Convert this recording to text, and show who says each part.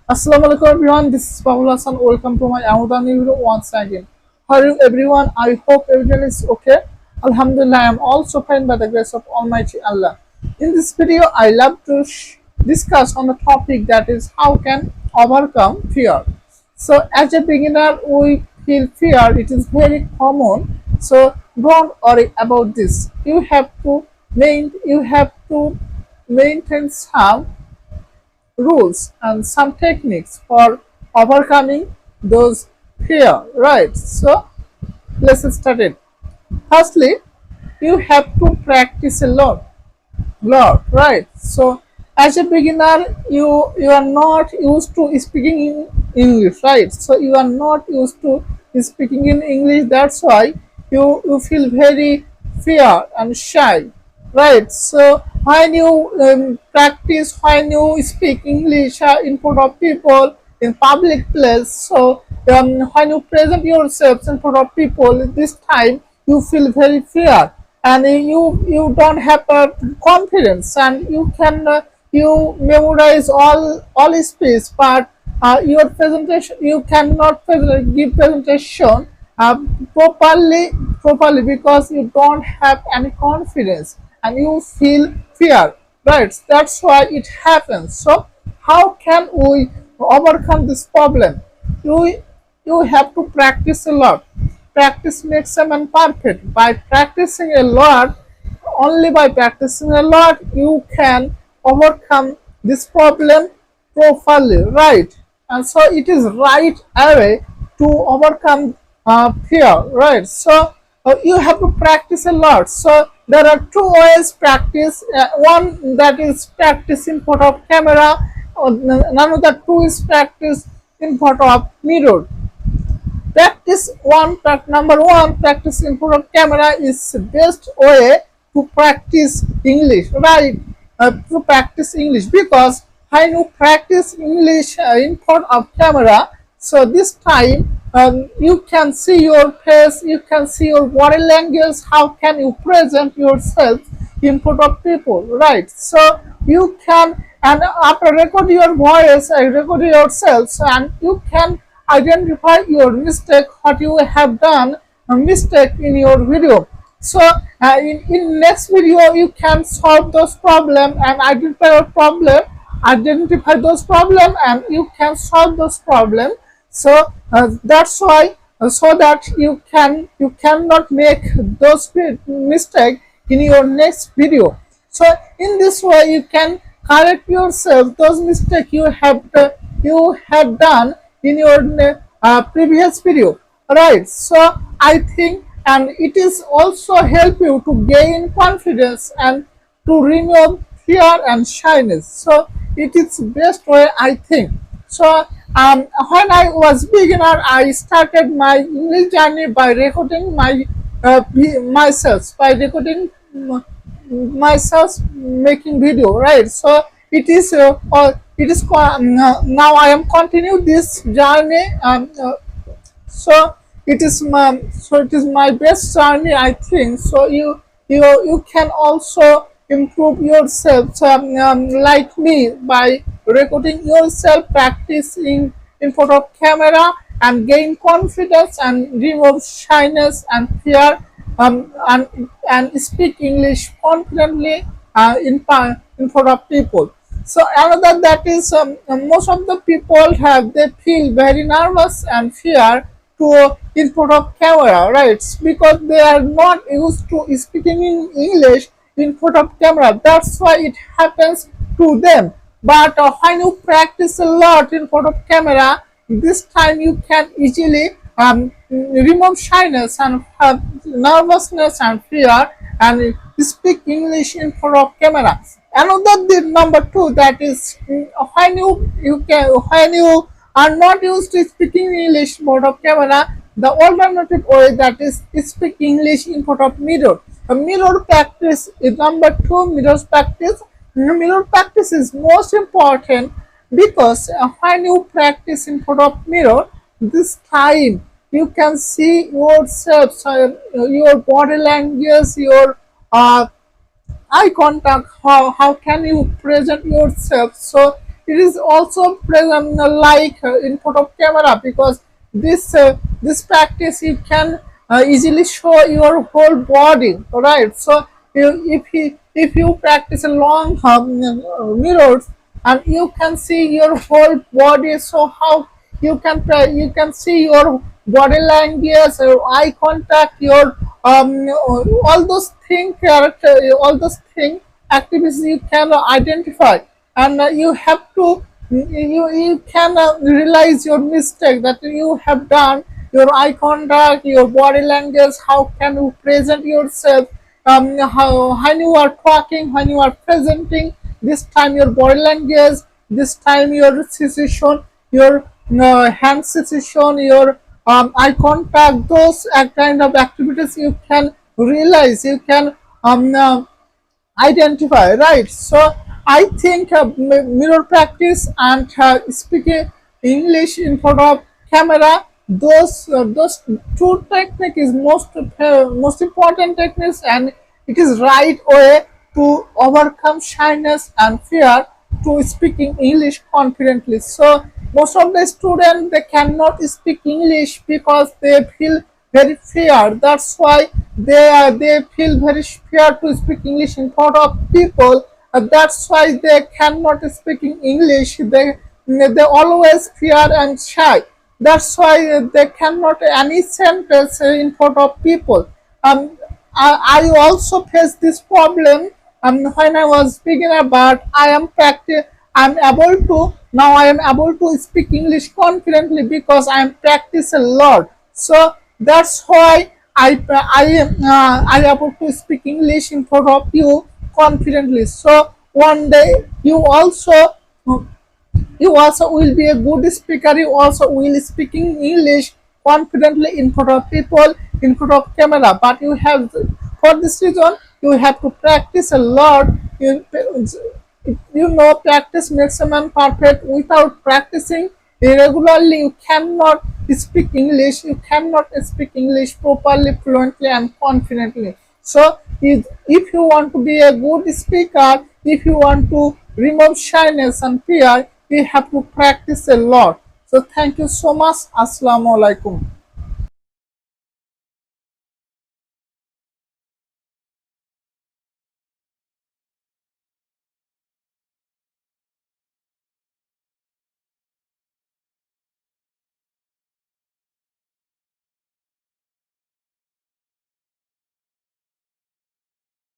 Speaker 1: Assalamualaikum everyone, this is Pabul Hassan. Welcome to my another new video once again. How are you everyone? I hope everyone is okay. Alhamdulillah, I am also fine by the grace of Almighty Allah. In this video, I love to discuss on the topic that is how can overcome fear. So as a beginner, we feel fear. It is very common. So don't worry about this. You have to maintain some rules and some techniques for overcoming those fear, right? So let's start it. Firstly, you have to practice a lot, right? So as a beginner, you are not used to speaking in English, right? So you are not used to speaking in English. That's why you feel very fear and shy, right? So when you practice, when you speak English in front of people in public place, so when you present yourself in front of people, this time you feel very fear and you don't have confidence, and you memorize all speech, but your presentation you cannot give presentation uh, properly because you don't have any confidence and you feel fear, right? That's why it happens. So how can we overcome this problem? You you have to practice a lot. Practice makes a man perfect. By practicing a lot, only by practicing a lot, you can overcome this problem properly, right? And so it is right away to overcome fear, right? So you have to practice a lot. So there are two ways practice. One that is practice in front of camera, or another two is practice in front of mirror. Number one, practice in front of camera is the best way to practice English, right? To practice English, because when you practice English in front of camera, so this time you can see your face, you can see your body language, how can you present yourself in front of people, right? So you can, and after record your voice, record yourself, and you can identify your mistake, what you have done a mistake in your video. So in next video you can solve those problem and identify those problem, and you can solve those problem. So that's why, so that you cannot make those mistake in your next video. So in this way you can correct yourself those mistakes you have done in your previous video, right? So I think, and it is also help you to gain confidence and to remove fear and shyness. So it is best way, I think. So when I was beginner, I started my English journey by recording myself, by recording myself making video, right? So now I am continue this journey. It is my best journey, I think. So you can also improve yourself, so, like me, by recording yourself, practicing in front of camera, and gain confidence and remove shyness and fear, and speak English confidently in front of people. So another that is, most of the people they feel very nervous and fear to in front of camera, right? Because they are not used to speaking in English in front of camera. That's why it happens to them. But when you practice a lot in front of camera, this time you can easily remove shyness and nervousness and fear and speak English in front of camera. Another number two, that is, when you are not used to speaking English in front of camera, the alternative way, that is speak English in front of mirror. A mirror practice is number two. Mirror practice is most important, because when you practice in front of mirror, this time you can see yourself, so, your body language, your eye contact, how can you present yourself. So it is also present like in front of camera, because this practice you can easily show your whole body, right? So if you practice a long mirrors, and you can see your whole body, so how you can see your body language, your eye contact, your all those thing character, all those thing activities you can identify, and you have to you can realize your mistake that you have done, your eye contact, your body language, how can you present yourself, how when you are talking, when you are presenting, this time your body language, this time your situation, your hand situation, your eye contact, those kind of activities you can realize, you can identify, right? So I think mirror practice and speaking English in front of camera, those two technique is most important techniques, and it is right way to overcome shyness and fear to speaking English confidently. So most of the students, they cannot speak English because they feel very fear. That's why they feel very fear to speak English in front of people. That's why they cannot speak in English. They always fear and shy. That's why they cannot any sentence in front of people. I also face this problem when I was beginner, but I'm able to now I am able to speak English confidently because I am practice a lot. So that's why I able to speak English in front of you confidently. So one day you also will be a good speaker. You also will speaking English confidently in front of people, in front of camera. But you have, for this reason, you have to practice a lot. You know, practice makes a man perfect. Without practicing irregularly, you cannot speak English. You cannot speak English properly, fluently, and confidently. So if you want to be a good speaker, if you want to remove shyness and fear, you have to practice a lot. So thank you so much. Assalamu alaikum.